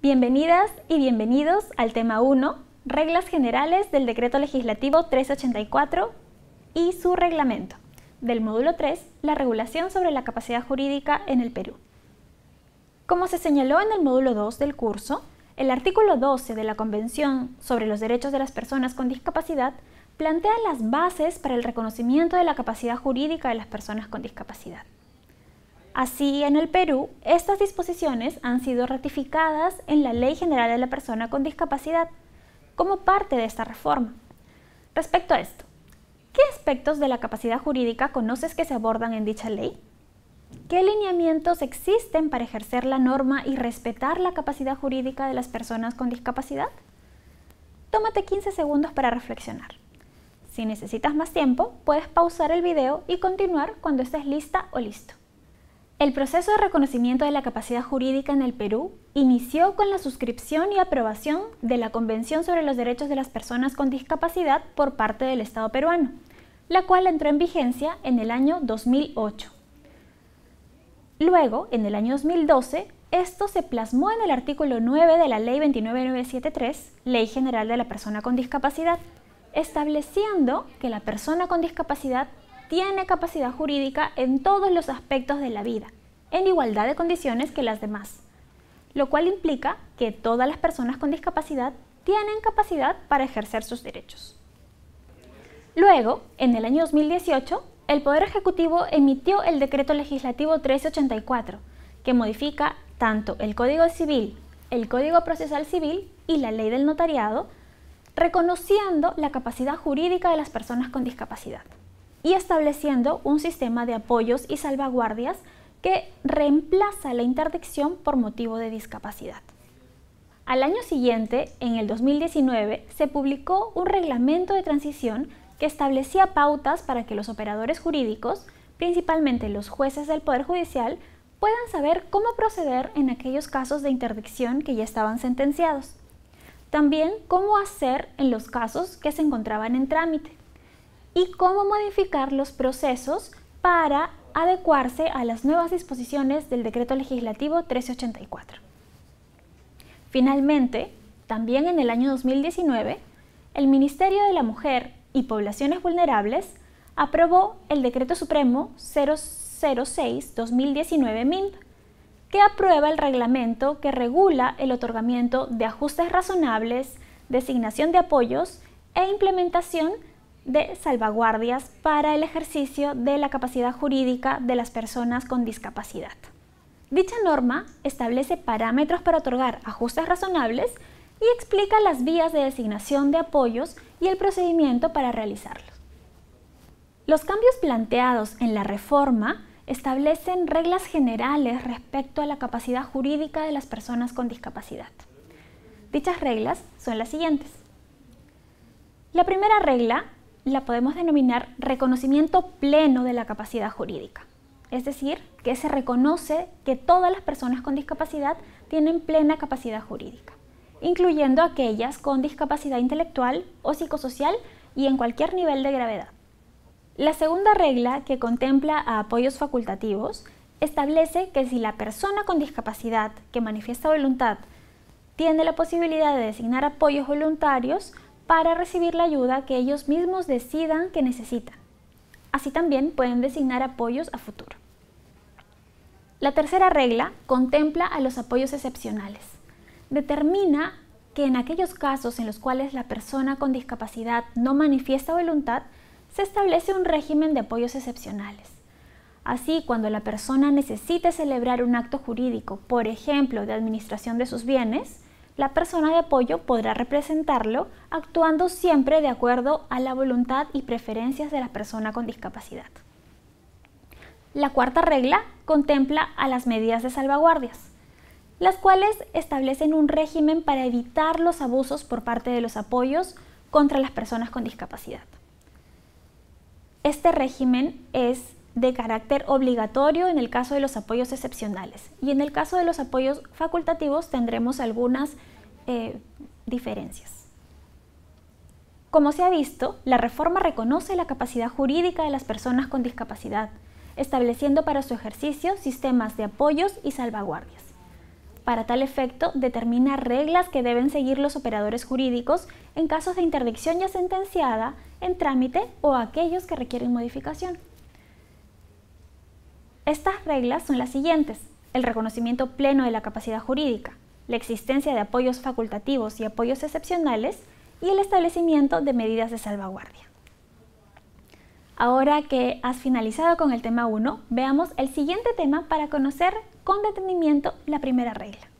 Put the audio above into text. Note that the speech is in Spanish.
Bienvenidas y bienvenidos al tema 1, Reglas Generales del Decreto Legislativo 384 y su reglamento, del módulo 3, la regulación sobre la capacidad jurídica en el Perú. Como se señaló en el módulo 2 del curso, el artículo 12 de la Convención sobre los Derechos de las Personas con Discapacidad plantea las bases para el reconocimiento de la capacidad jurídica de las personas con discapacidad. Así, en el Perú, estas disposiciones han sido ratificadas en la Ley General de la Persona con Discapacidad como parte de esta reforma. Respecto a esto, ¿qué aspectos de la capacidad jurídica conoces que se abordan en dicha ley? ¿Qué lineamientos existen para ejercer la norma y respetar la capacidad jurídica de las personas con discapacidad? Tómate 15 segundos para reflexionar. Si necesitas más tiempo, puedes pausar el video y continuar cuando estés lista o listo. El proceso de reconocimiento de la capacidad jurídica en el Perú inició con la suscripción y aprobación de la Convención sobre los Derechos de las Personas con Discapacidad por parte del Estado peruano, la cual entró en vigencia en el año 2008. Luego, en el año 2012, esto se plasmó en el artículo 9 de la Ley 29973, Ley General de la Persona con Discapacidad, estableciendo que la persona con discapacidad tiene capacidad jurídica en todos los aspectos de la vida, en igualdad de condiciones que las demás, lo cual implica que todas las personas con discapacidad tienen capacidad para ejercer sus derechos. Luego, en el año 2018, el Poder Ejecutivo emitió el Decreto Legislativo 384, que modifica tanto el Código Civil, el Código Procesal Civil y la Ley del Notariado, reconociendo la capacidad jurídica de las personas con discapacidad y estableciendo un sistema de apoyos y salvaguardias que reemplaza la interdicción por motivo de discapacidad. Al año siguiente, en el 2019, se publicó un reglamento de transición que establecía pautas para que los operadores jurídicos, principalmente los jueces del Poder Judicial, puedan saber cómo proceder en aquellos casos de interdicción que ya estaban sentenciados. También cómo hacer en los casos que se encontraban en trámite y cómo modificar los procesos para adecuarse a las nuevas disposiciones del Decreto Legislativo 384. Finalmente, también en el año 2019, el Ministerio de la Mujer y Poblaciones Vulnerables aprobó el Decreto Supremo 006-2019-MINP, que aprueba el reglamento que regula el otorgamiento de ajustes razonables, designación de apoyos e implementación de salvaguardias para el ejercicio de la capacidad jurídica de las personas con discapacidad. Dicha norma establece parámetros para otorgar ajustes razonables y explica las vías de designación de apoyos y el procedimiento para realizarlos. Los cambios planteados en la reforma establecen reglas generales respecto a la capacidad jurídica de las personas con discapacidad. Dichas reglas son las siguientes. La primera regla la podemos denominar reconocimiento pleno de la capacidad jurídica, es decir, que se reconoce que todas las personas con discapacidad tienen plena capacidad jurídica, incluyendo aquellas con discapacidad intelectual o psicosocial y en cualquier nivel de gravedad. La segunda regla, que contempla a apoyos facultativos, establece que si la persona con discapacidad que manifiesta voluntad tiene la posibilidad de designar apoyos voluntarios para recibir la ayuda que ellos mismos decidan que necesitan. Así también pueden designar apoyos a futuro. La tercera regla contempla a los apoyos excepcionales. Determina que en aquellos casos en los cuales la persona con discapacidad no manifiesta voluntad, se establece un régimen de apoyos excepcionales. Así, cuando la persona necesite celebrar un acto jurídico, por ejemplo, de administración de sus bienes, la persona de apoyo podrá representarlo actuando siempre de acuerdo a la voluntad y preferencias de la persona con discapacidad. La cuarta regla contempla a las medidas de salvaguardias, las cuales establecen un régimen para evitar los abusos por parte de los apoyos contra las personas con discapacidad. Este régimen es de carácter obligatorio en el caso de los apoyos excepcionales y en el caso de los apoyos facultativos tendremos algunas diferencias. Como se ha visto, la reforma reconoce la capacidad jurídica de las personas con discapacidad, estableciendo para su ejercicio sistemas de apoyos y salvaguardias. Para tal efecto, determina reglas que deben seguir los operadores jurídicos en casos de interdicción ya sentenciada, en trámite o aquellos que requieren modificación. Estas reglas son las siguientes: el reconocimiento pleno de la capacidad jurídica, la existencia de apoyos facultativos y apoyos excepcionales y el establecimiento de medidas de salvaguardia. Ahora que has finalizado con el tema 1, veamos el siguiente tema para conocer con detenimiento la primera regla.